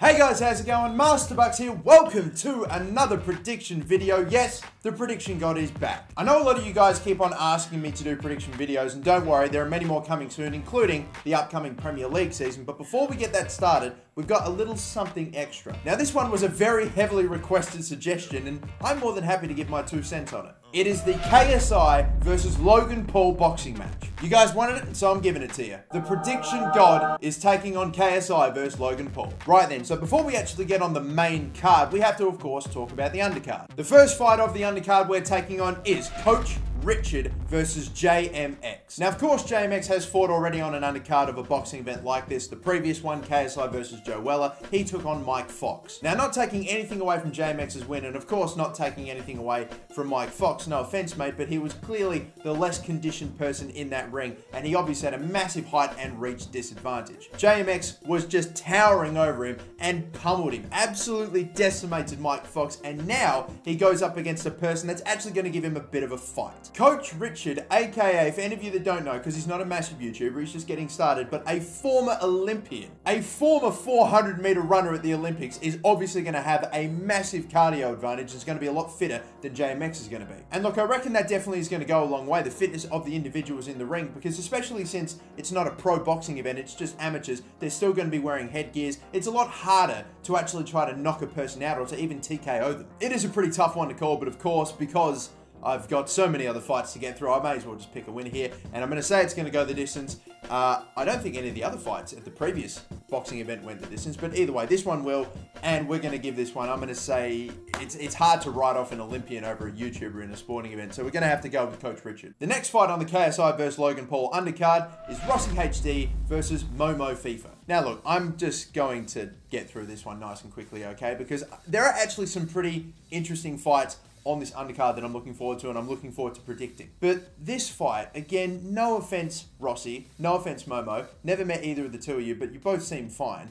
Hey guys, how's it going? MasterBucks here. Welcome to another prediction video. Yes, the prediction god is back. I know a lot of you guys keep on asking me to do prediction videos, and don't worry, there are many more coming soon, including the upcoming Premier League season. But before we get that started, we've got a little something extra. Now, this one was a very heavily requested suggestion, and I'm more than happy to give my 2 cents on it. It is the KSI versus Logan Paul boxing match. You guys wanted it, and so I'm giving it to you. The prediction god is taking on KSI versus Logan Paul. Right then, so before we actually get on the main card, we have to, of course, talk about the undercard. The first fight of the undercard we're taking on is Coach Richard versus JMX. Now, of course, JMX has fought already on an undercard of a boxing event like this. The previous one, KSI versus Joe Weller, he took on Mike Fox. Now, not taking anything away from JMX's win, and of course, not taking anything away from Mike Fox, no offense, mate, but he was clearly the less conditioned person in that ring, and he obviously had a massive height and reach disadvantage. JMX was just towering over him and pummeled him, absolutely decimated Mike Fox, and now he goes up against a person that's actually going to give him a bit of a fight. Coach Richard, aka, for any of you that don't know, because he's not a massive YouTuber, he's just getting started, but a former Olympian, a former 400-meter runner at the Olympics, is obviously going to have a massive cardio advantage. Is going to be a lot fitter than JMX is going to be. And look, I reckon that definitely is going to go a long way, the fitness of the individuals in the ring, because especially since it's not a pro boxing event, it's just amateurs, they're still going to be wearing headgears. It's a lot harder to actually try to knock a person out or to even TKO them. It is a pretty tough one to call, but of course, because I've got so many other fights to get through, I may as well just pick a winner here. And I'm going to say it's going to go the distance. I don't think any of the other fights at the previous boxing event went the distance, but either way, this one will. And we're going to give this one, I'm going to say, it's hard to write off an Olympian over a YouTuber in a sporting event. So we're going to have to go with Coach Richard. The next fight on the KSI versus Logan Paul undercard is Rossi HD versus Momo FIFA. Now look, I'm just going to get through this one nice and quickly, okay? Because there are actually some pretty interesting fights on this undercard that I'm looking forward to, and I'm looking forward to predicting. But this fight, again, no offense Rossi, no offense Momo, never met either of the two of you, but you both seem fine.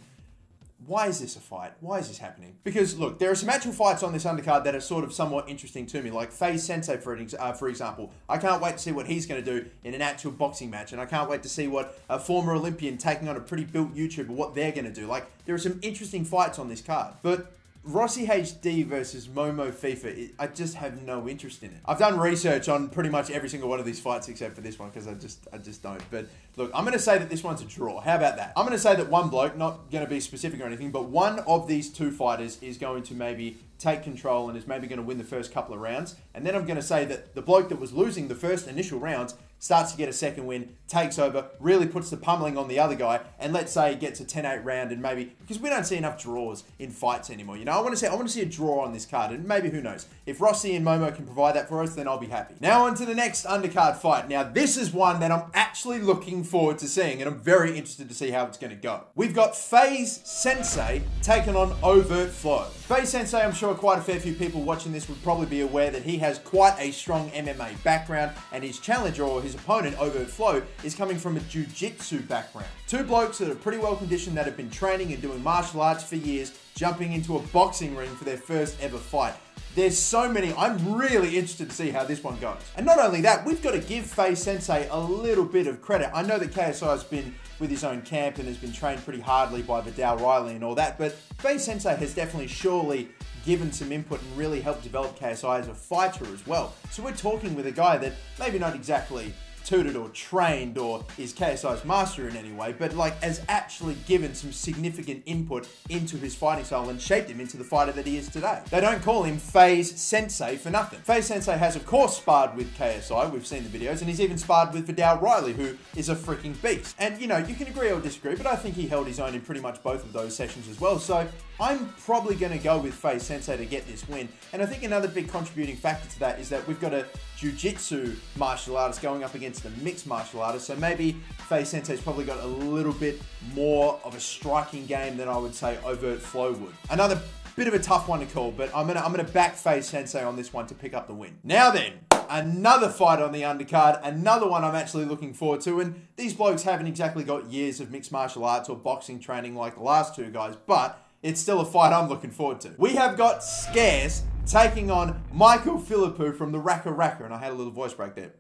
Why is this a fight? Why is this happening? Because look, there are some actual fights on this undercard that are sort of somewhat interesting to me, like FaZe Sensei, for example. I can't wait to see what he's going to do in an actual boxing match, and I can't wait to see what a former Olympian taking on a pretty built YouTuber, what they're going to do. Like, there are some interesting fights on this card. But Rossi HD versus Momo FIFA, I just have no interest in it. I've done research on pretty much every single one of these fights except for this one, because I just don't. But look, I'm going to say that this one's a draw. How about that? I'm going to say that one bloke, not going to be specific or anything, but one of these two fighters is going to maybe take control and is maybe going to win the first couple of rounds. And then I'm going to say that the bloke that was losing the first initial rounds starts to get a second win, takes over, really puts the pummeling on the other guy, and let's say gets a 10-8 round, and maybe, because we don't see enough draws in fights anymore, you know, I want to see a draw on this card, and maybe, who knows, if Rossi and Momo can provide that for us, then I'll be happy. Now on to the next undercard fight. Now this is one that I'm actually looking forward to seeing, and I'm very interested to see how it's going to go. We've got FaZe Sensei taking on OverFlow. FaZe Sensei, I'm sure quite a fair few people watching this would probably be aware that he has quite a strong MMA background, and his challenger, or his opponent, OverFlow, is coming from a jiu-jitsu background. Two blokes that are pretty well conditioned, that have been training and doing martial arts for years, jumping into a boxing ring for their first ever fight. There's so many. I'm really interested to see how this one goes. And not only that, we've got to give FaZe Sensei a little bit of credit. I know that KSI has been with his own camp and has been trained pretty hardly by Vidal Riley and all that, but FaZe Sensei has definitely surely given some input and really helped develop KSI as a fighter as well. So we're talking with a guy that maybe not exactly tutored or trained or is KSI's master in any way, but like has actually given some significant input into his fighting style and shaped him into the fighter that he is today. They don't call him FaZe Sensei for nothing. FaZe Sensei has of course sparred with KSI, we've seen the videos, and he's even sparred with Vidal Riley, who is a freaking beast. And you know, you can agree or disagree, but I think he held his own in pretty much both of those sessions as well. So I'm probably going to go with FaZe Sensei to get this win. And I think another big contributing factor to that is that we've got a jiu-jitsu martial artist going up against a mixed martial artist. So maybe FaZe Sensei's probably got a little bit more of a striking game than I would say OverFlow would. Another bit of a tough one to call, but I'm gonna back FaZe Sensei on this one to pick up the win. Now then, another fight on the undercard, another one I'm actually looking forward to, and these blokes haven't exactly got years of mixed martial arts or boxing training like the last two guys, but it's still a fight I'm looking forward to. We have got Scarce taking on Michael Philippou from the Raka Raka, and I had a little voice break there.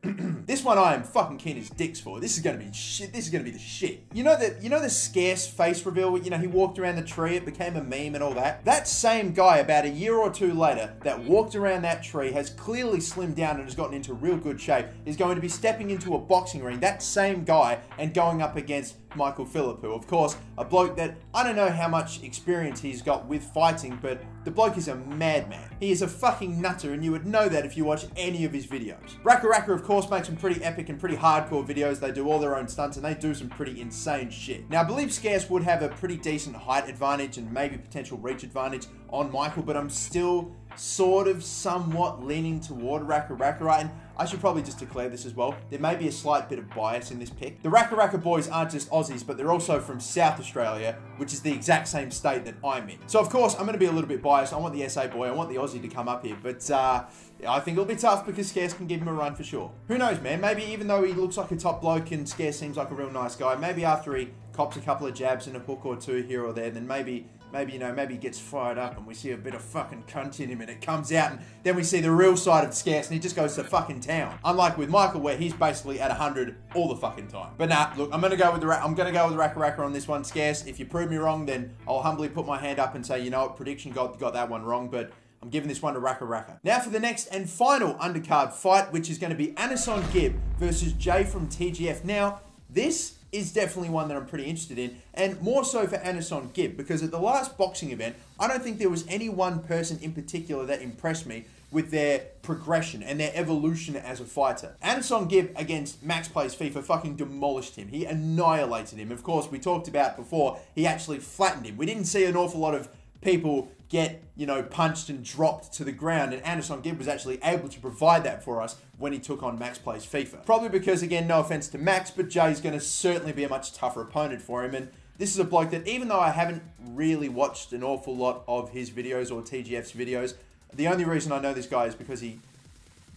This one I am fucking keen as dicks for. This is gonna be shit. This is gonna be the shit. You know the Scarce face reveal? You know, he walked around the tree, it became a meme and all that. That same guy, about a year or two later, that walked around that tree, has clearly slimmed down and has gotten into real good shape, is going to be stepping into a boxing ring, that same guy, and going up against Michael Philippou. Of course, a bloke that I don't know how much experience he's got with fighting, but the bloke is a madman. He is a fucking nutter, and you would know that if you watch any of his videos. Raka Raka, of course, makes some pretty epic and pretty hardcore videos. They do all their own stunts, and they do some pretty insane shit. Now, I believe Scarce would have a pretty decent height advantage and maybe potential reach advantage on Michael, but I'm still sort of somewhat leaning toward Raka Raka, right? And I should probably just declare this as well. There may be a slight bit of bias in this pick. The Raka Raka boys aren't just Aussies, but they're also from South Australia, which is the exact same state that I'm in. So of course, I'm going to be a little bit biased. I want the SA boy, I want the Aussie to come up here, but I think it'll be tough because Scarce can give him a run for sure. Who knows, man? Maybe even though he looks like a top bloke and Scarce seems like a real nice guy, maybe after he cops a couple of jabs and a hook or two here or there, then maybe he gets fired up and we see a bit of fucking cunt in him and it comes out, and then we see the real side of Scarce and he just goes to fucking town. Unlike with Michael, where he's basically at 100 all the fucking time. But nah, look, I'm gonna go with the Raka Raka on this one. Scarce, if you prove me wrong, then I'll humbly put my hand up and say, you know what, prediction got that one wrong, but I'm giving this one to Raka Raka. Now for the next and final undercard fight, which is going to be AnEsonGib versus Jay from TGF. Now, this is definitely one that I'm pretty interested in, and more so for AnEsonGib, because at the last boxing event, I don't think there was any one person in particular that impressed me with their progression and their evolution as a fighter. AnEsonGib against Max Plays FIFA fucking demolished him. He annihilated him. Of course, we talked about before, he actually flattened him. We didn't see an awful lot of people get, you know, punched and dropped to the ground, and AnEsonGib was actually able to provide that for us when he took on Max Plays FIFA. Probably because, again, no offense to Max, but Jay's going to certainly be a much tougher opponent for him, and this is a bloke that, even though I haven't really watched an awful lot of his videos or TGF's videos, the only reason I know this guy is because he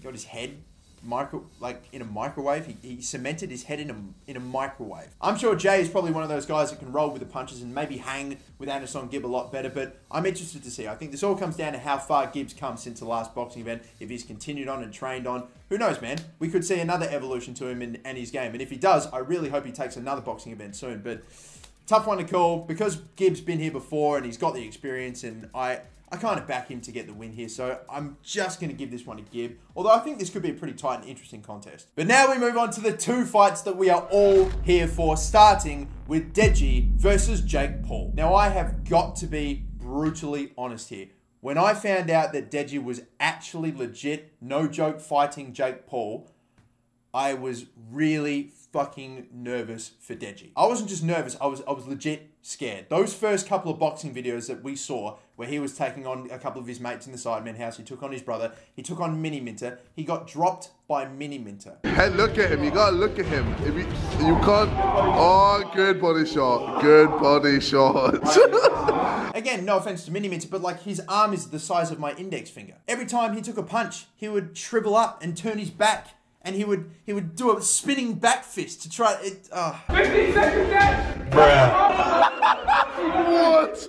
got his head in a microwave. He cemented his head in a microwave. I'm sure Jay is probably one of those guys that can roll with the punches and maybe hang with AnEsonGib a lot better, but I'm interested to see. I think this all comes down to how far Gibbs come since the last boxing event. If he's continued on and trained on, who knows, man? We could see another evolution to him and his game, and if he does, I really hope he takes another boxing event soon, but tough one to call because Gibbs been here before and he's got the experience, and I kind of back him to get the win here, so I'm just going to give this one to Gib, although I think this could be a pretty tight and interesting contest. But now we move on to the two fights that we are all here for, starting with Deji versus Jake Paul. Now, I have got to be brutally honest here. When I found out that Deji was actually legit, no joke, fighting Jake Paul, I was really fucking nervous for Deji. I wasn't just nervous, I was legit scared. Those first couple of boxing videos that we saw, where he was taking on a couple of his mates in the Sidemen house, he took on his brother, he took on Mini Minter, he got dropped by Mini Minter. Hey, look at him, you gotta look at him. If you can't, oh, good body shot, good body shot. Again, no offense to Mini Minter, but like his arm is the size of my index finger. Every time he took a punch, he would shrivel up and turn his back, and he would do a spinning back fist to try it. 15 seconds left. Bruh. What?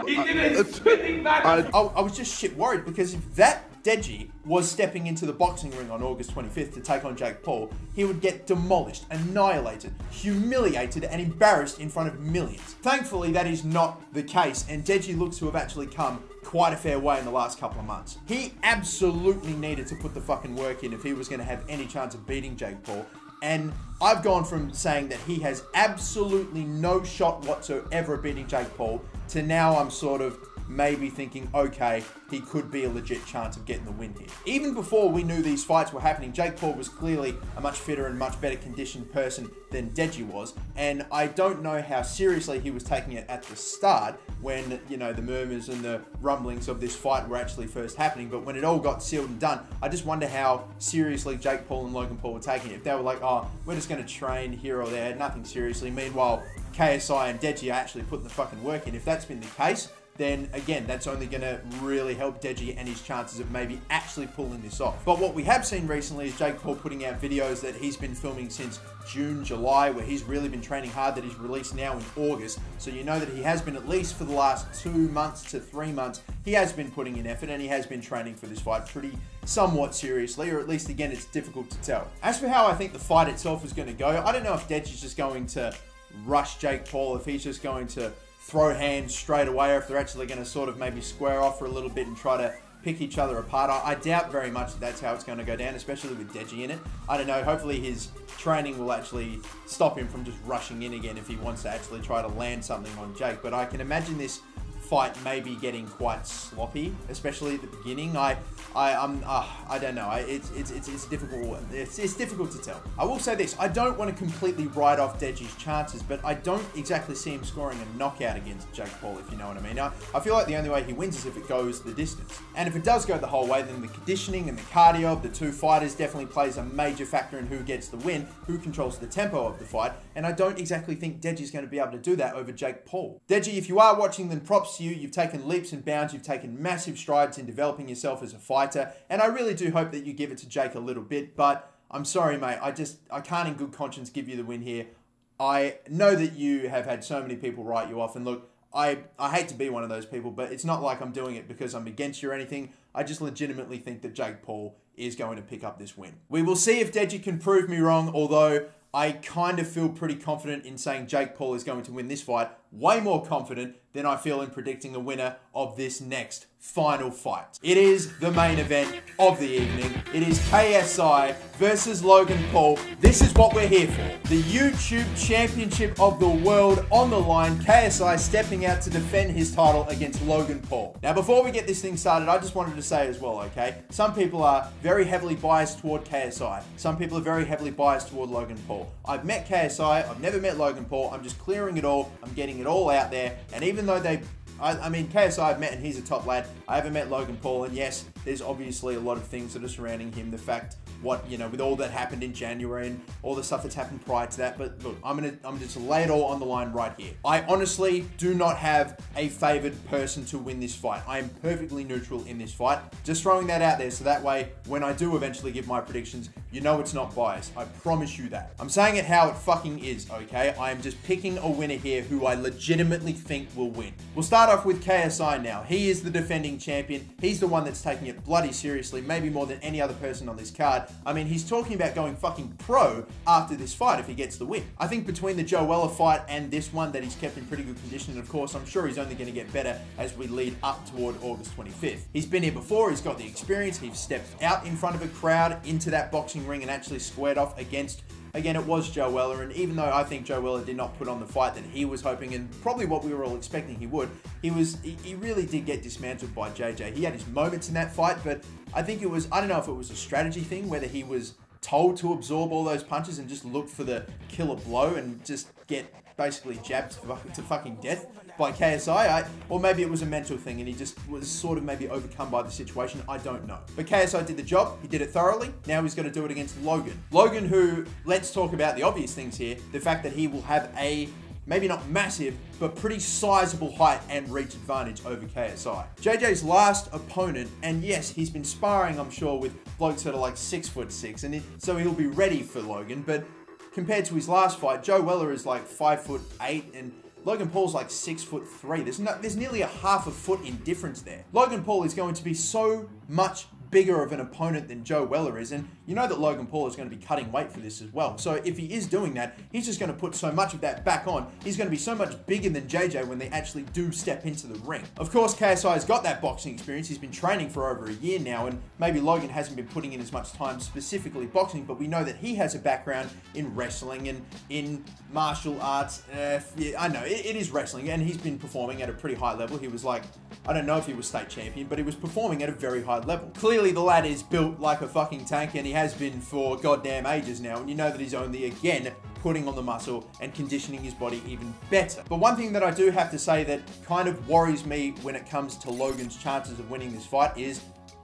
He did a spinning back. I was just shit worried, because if that Deji was stepping into the boxing ring on August 25th to take on Jake Paul, he would get demolished, annihilated, humiliated, and embarrassed in front of millions. Thankfully, that is not the case, and Deji looks to have actually come quite a fair way in the last couple of months. He absolutely needed to put the fucking work in if he was going to have any chance of beating Jake Paul. And I've gone from saying that he has absolutely no shot whatsoever of beating Jake Paul to now I'm sort of maybe thinking, okay, he could be a legit chance of getting the win here. Even before we knew these fights were happening, Jake Paul was clearly a much fitter and much better conditioned person than Deji was, and I don't know how seriously he was taking it at the start when, you know, the murmurs and the rumblings of this fight were actually first happening, but when it all got sealed and done, I just wonder how seriously Jake Paul and Logan Paul were taking it. If they were like, oh, we're just going to train here or there, nothing seriously, meanwhile, KSI and Deji are actually putting the fucking work in. If that's been the case, then again, that's only going to really help Deji and his chances of maybe actually pulling this off. But what we have seen recently is Jake Paul putting out videos that he's been filming since June, July, where he's really been training hard, that he's released now in August. So you know that he has been, at least for the last 2 months to 3 months, he has been putting in effort and he has been training for this fight pretty somewhat seriously, or at least, again, it's difficult to tell. As for how I think the fight itself is going to go, I don't know if Deji's just going to rush Jake Paul, if he's just going to throw hands straight away, or if they're actually going to sort of maybe square off for a little bit and try to pick each other apart. I doubt very much that that's how it's going to go down, especially with Deji in it. I don't know, hopefully his training will actually stop him from just rushing in again if he wants to actually try to land something on Jake. But I can imagine this fight may be getting quite sloppy, especially at the beginning. I don't know. It's difficult. It's difficult to tell. I will say this: I don't want to completely write off Deji's chances, but I don't exactly see him scoring a knockout against Jake Paul, if you know what I mean. I feel like the only way he wins is if it goes the distance, and if it does go the whole way, then the conditioning and the cardio of the two fighters definitely plays a major factor in who gets the win, who controls the tempo of the fight. And I don't exactly think Deji's going to be able to do that over Jake Paul. Deji, if you are watching, then props to you. You've taken leaps and bounds. You've taken massive strides in developing yourself as a fighter. And I really do hope that you give it to Jake a little bit. But I'm sorry, mate. I can't in good conscience give you the win here. I know that you have had so many people write you off. And look, I hate to be one of those people, but it's not like I'm doing it because I'm against you or anything. I just legitimately think that Jake Paul is going to pick up this win. We will see if Deji can prove me wrong, although I kind of feel pretty confident in saying Jake Paul is going to win this fight. Way more confident than I feel in predicting a winner of this next final fight. It is the main event of the evening. It is KSI versus Logan Paul. This is what we're here for. The YouTube Championship of the World on the line. KSI stepping out to defend his title against Logan Paul. Now, before we get this thing started, I just wanted to say as well, okay? Some people are very heavily biased toward KSI. Some people are very heavily biased toward Logan Paul. I've met KSI. I've never met Logan Paul. I'm just clearing it all. I'm getting it all out there. And even though I mean, KSI I've met and he's a top lad. I haven't met Logan Paul, and yes, there's obviously a lot of things that are surrounding him. The fact, with all that happened in January and all the stuff that's happened prior to that. But look, I'm just lay it all on the line right here. I honestly do not have a favored person to win this fight. I am perfectly neutral in this fight. Just throwing that out there so that way, when I do eventually give my predictions, you know it's not biased. I promise you that. I'm saying it how it fucking is, okay? I am just picking a winner here who I legitimately think will win. We'll start off with KSI now. He is the defending champion. He's the one that's taking it bloody seriously, maybe more than any other person on this card. I mean, he's talking about going fucking pro after this fight if he gets the win. I think between the Joe Weller fight and this one that he's kept in pretty good condition, and of course, I'm sure he's only going to get better as we lead up toward August 25th. He's been here before. He's got the experience. He's stepped out in front of a crowd into that boxing ring and actually squared off against, again, it was Joe Weller, and even though I think Joe Weller did not put on the fight that he was hoping, and probably what we were all expecting he would, he really did get dismantled by JJ. He had his moments in that fight, but I think it was, I don't know if it was a strategy thing, whether he was told to absorb all those punches and just look for the killer blow and just get basically jabbed to fucking death by KSI, or maybe it was a mental thing and he just was sort of maybe overcome by the situation. I don't know. But KSI did the job. He did it thoroughly. Now he's going to do it against Logan. Logan, who, let's talk about the obvious things here. The fact that he will have a, maybe not massive, but pretty sizable height and reach advantage over KSI. JJ's last opponent, and yes, he's been sparring, I'm sure, with blokes that are like 6'6", and so he'll be ready for Logan, but compared to his last fight, Joe Weller is like 5'8", and Logan Paul's like 6'3". There's nearly a half a foot in difference there. Logan Paul is going to be so much bigger of an opponent than Joe Weller is, and you know that Logan Paul is going to be cutting weight for this as well. So if he is doing that, he's just going to put so much of that back on. He's going to be so much bigger than JJ when they actually do step into the ring. Of course, KSI's got that boxing experience. He's been training for over a year now, and maybe Logan hasn't been putting in as much time specifically boxing, but we know that he has a background in wrestling and in martial arts. Yeah, I know, it is wrestling, and he's been performing at a pretty high level. He was like, I don't know if he was state champion, but he was performing at a very high level. Clearly, the lad is built like a fucking tank, and he has been for goddamn ages now, and you know that he's only, again, putting on the muscle and conditioning his body even better. But one thing that I do have to say that kind of worries me when it comes to Logan's chances of winning this fight is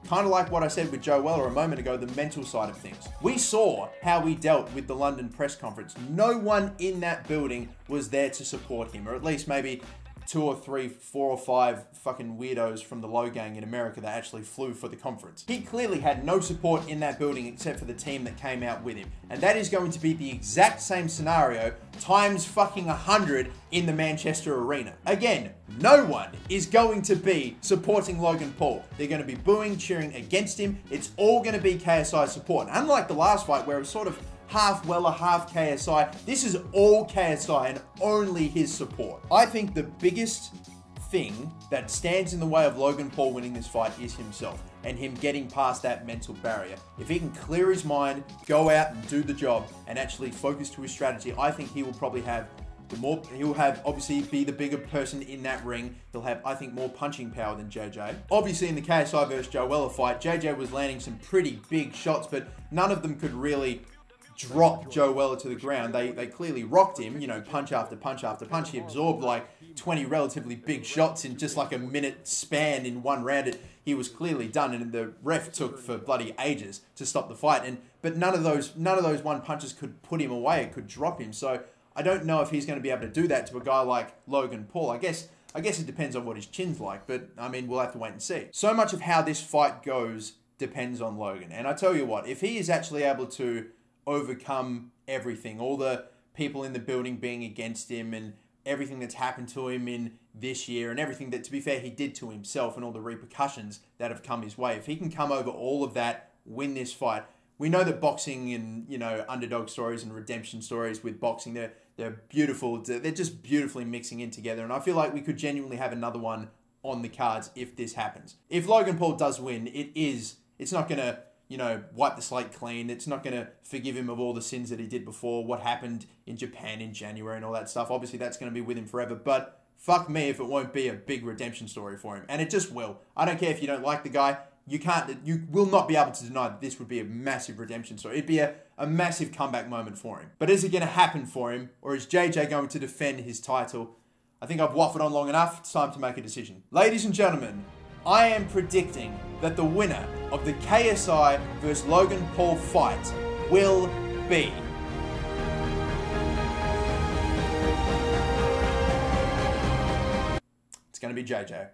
kind of like what I said with Joe Weller a moment ago, the mental side of things. We saw how he dealt with the London press conference. No one in that building was there to support him, or at least maybe 2 or 3, 4 or 5 fucking weirdos from the Low Gang in America that actually flew for the conference. He clearly had no support in that building except for the team that came out with him. And that is going to be the exact same scenario times fucking 100 in the Manchester Arena. Again, no one is going to be supporting Logan Paul. They're going to be booing, cheering against him. It's all going to be KSI support. And unlike the last fight where it was sort of half Weller, half KSI, this is all KSI and only his support. I think the biggest thing that stands in the way of Logan Paul winning this fight is himself and him getting past that mental barrier. If he can clear his mind, go out and do the job and actually focus to his strategy, I think he will probably have he'll have, obviously, be the bigger person in that ring. He'll have, I think, more punching power than JJ. Obviously, in the KSI versus Joe Weller fight, JJ was landing some pretty big shots, but none of them could really drop Joe Weller to the ground. They clearly rocked him, you know, punch after punch after punch. He absorbed like 20 relatively big shots in just like a minute span in one round. He was clearly done, and the ref took for bloody ages to stop the fight. But none of those one punches could put him away. It could drop him. So I don't know if he's going to be able to do that to a guy like Logan Paul. I guess it depends on what his chin's like, but I mean, we'll have to wait and see. So much of how this fight goes depends on Logan. And I tell you what, if he is actually able to overcome everything, all the people in the building being against him and everything that's happened to him in this year and everything that, to be fair, he did to himself and all the repercussions that have come his way, if he can come over all of that, win this fight. We know that boxing and, you know, underdog stories and redemption stories with boxing, they're beautiful. They're just beautifully mixing in together. And I feel like we could genuinely have another one on the cards if this happens. If Logan Paul does win, it's not going to, you know, wipe the slate clean. It's not going to forgive him of all the sins that he did before, what happened in Japan in January and all that stuff. Obviously, that's going to be with him forever. But fuck me if it won't be a big redemption story for him. And it just will. I don't care if you don't like the guy. You will not be able to deny that this would be a massive redemption story. It'd be a massive comeback moment for him. But is it going to happen for him? Or is JJ going to defend his title? I think I've waffled on long enough. It's time to make a decision. Ladies and gentlemen, I am predicting that the winner of the KSI versus Logan Paul fight will be... It's going to be JJ.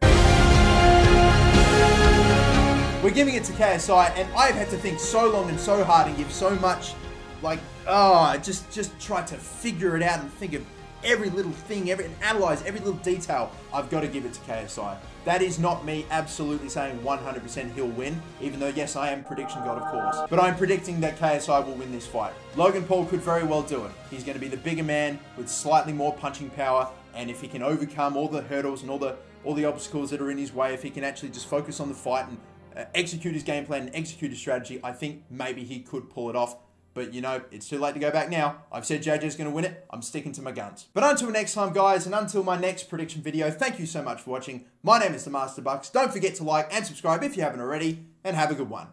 We're giving it to KSI, and I've had to think so long and so hard and give so much, like, just try to figure it out and think of every little thing, and analyze every little detail. I've got to give it to KSI. That is not me absolutely saying 100% he'll win, even though, yes, I am prediction god, of course. But I'm predicting that KSI will win this fight. Logan Paul could very well do it. He's going to be the bigger man with slightly more punching power, and if he can overcome all the hurdles and all the obstacles that are in his way, if he can actually just focus on the fight and execute his game plan and execute his strategy, I think maybe he could pull it off. But, you know, it's too late to go back now. I've said JJ's going to win it. I'm sticking to my guns. But until next time, guys, and until my next prediction video, thank you so much for watching. My name is the MasterBucks. Don't forget to like and subscribe if you haven't already, and have a good one.